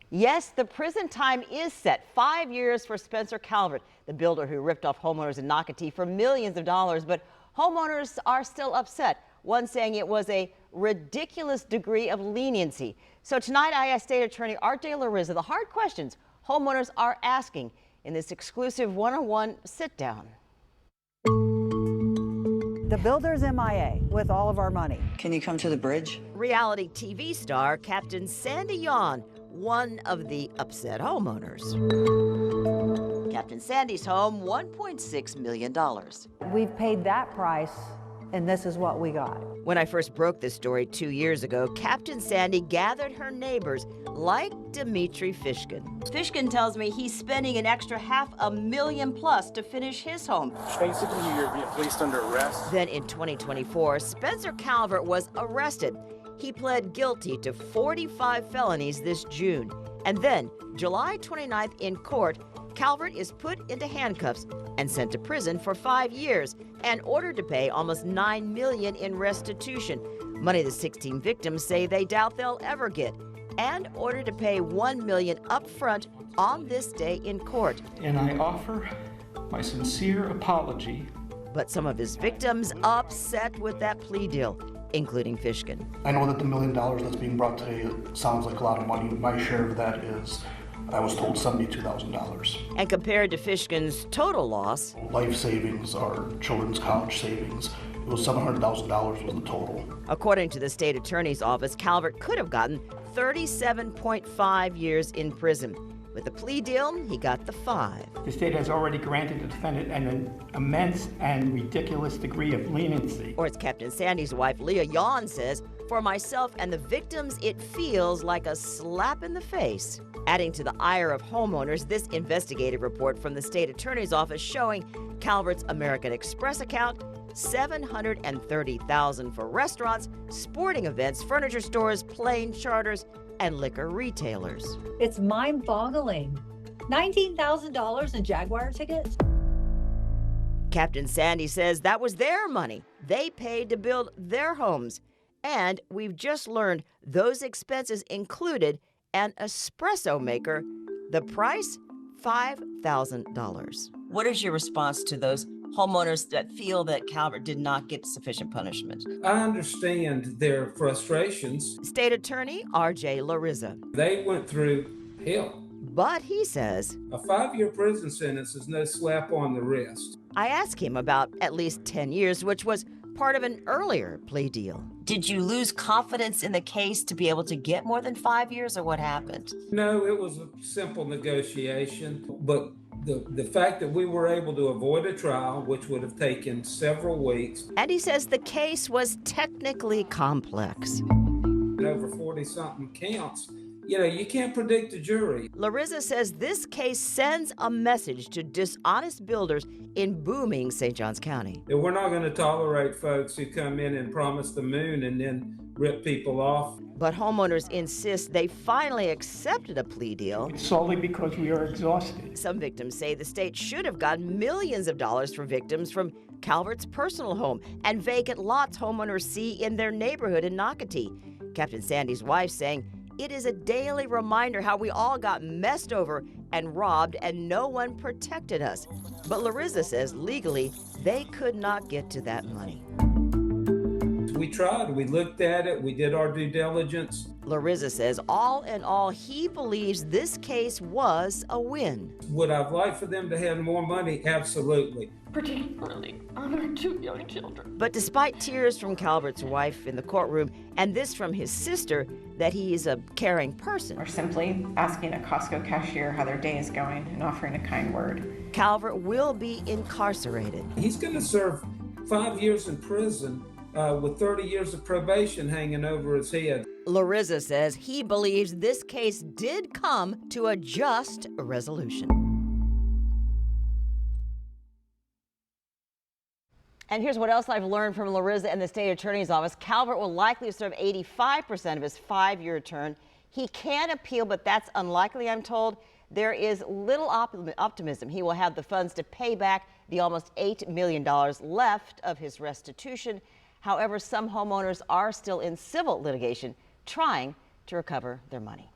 Yes, the prison time is set. 5 years for Spencer Calvert, the builder who ripped off homeowners in Nocatee for millions of dollars. But homeowners are still upset. One saying it was a ridiculous degree of leniency. So tonight I asked State Attorney R.J. Larizza the hard questions homeowners are asking in this exclusive one-on-one sit-down. The builder's MIA with all of our money. Can you come to the bridge? Reality TV star Captain Sandy Yawn, one of the upset homeowners. Captain Sandy's home, $1.6 million. We've paid that price, and this is what we got. When I first broke this story 2 years ago, Captain Sandy gathered her neighbors like Dimitri Fishkin. Fishkin tells me he's spending an extra $500,000+ to finish his home. Basically, you're being placed under arrest. Then in 2024, Spencer Calvert was arrested. He pled guilty to 45 felonies this June. And then, July 29th in court, Calvert is put into handcuffs and sent to prison for 5 years and ordered to pay almost $9 million in restitution, money the 16 victims say they doubt they'll ever get, and ordered to pay $1 million up front on this day in court. And I offer my sincere apology. But some of his victims upset with that plea deal, including Fishkin. I know that the $1 million that's being brought today sounds like a lot of money. My share of that is, I was told, $72,000. And compared to Fishkin's total loss, Life savings, our children's college savings, it was $700,000 was the total. According to the state attorney's office, Calvert could have gotten 37.5 years in prison. With the plea deal, he got the 5. The state has already granted the defendant an immense and ridiculous degree of leniency. Or as Captain Sandy's wife, Leah Yawn, says, for myself and the victims, it feels like a slap in the face. Adding to the ire of homeowners, this investigative report from the state attorney's office showing Calvert's American Express account, $730,000 for restaurants, sporting events, furniture stores, plane charters, and liquor retailers. It's mind-boggling. $19,000 in Jaguar tickets? Captain Sandy says that was their money. They paid to build their homes. And we've just learned those expenses included an espresso maker. The price, $5,000. What is your response to those homeowners that feel that Calvert did not get sufficient punishment? I understand their frustrations. State Attorney R.J. Larizza. They went through hell. But he says, a 5-year prison sentence is no slap on the wrist. I asked him about at least 10 years, which was part of an earlier plea deal. Did you lose confidence in the case to be able to get more than 5 years, or what happened? No, it was a simple negotiation, but the fact that we were able to avoid a trial, which would have taken several weeks. And he says the case was technically complex. Over 40-something counts. You know, you can't predict a jury. Larizza says this case sends a message to dishonest builders in booming St. Johns County. And we're not going to tolerate folks who come in and promise the moon and then rip people off. But homeowners insist they finally accepted a plea deal. Solely because we are exhausted. Some victims say the state should have gotten millions of dollars for victims from Calvert's personal home and vacant lots homeowners see in their neighborhood in Nocatee. Captain Sandy's wife saying, it is a daily reminder how we all got messed over and robbed and no one protected us. But Larizza says legally, they could not get to that money. We tried, we looked at it, we did our due diligence. Larizza says all in all, he believes this case was a win. Would I have liked for them to have more money? Absolutely. Particularly on our 2 young children. But despite tears from Calvert's wife in the courtroom and this from his sister that he is a caring person, Or simply asking a Costco cashier how their day is going and offering a kind word. Calvert will be incarcerated. He's going to serve 5 years in prison with 30 years of probation hanging over his head. Larizza says he believes this case did come to a just resolution. And here's what else I've learned from Larizza and the state attorney's office. Calvert will likely serve 85% of his 5-year term. He can appeal, but that's unlikely, I'm told. There is little optimism he will have the funds to pay back the almost $8 million left of his restitution. However, some homeowners are still in civil litigation trying to recover their money.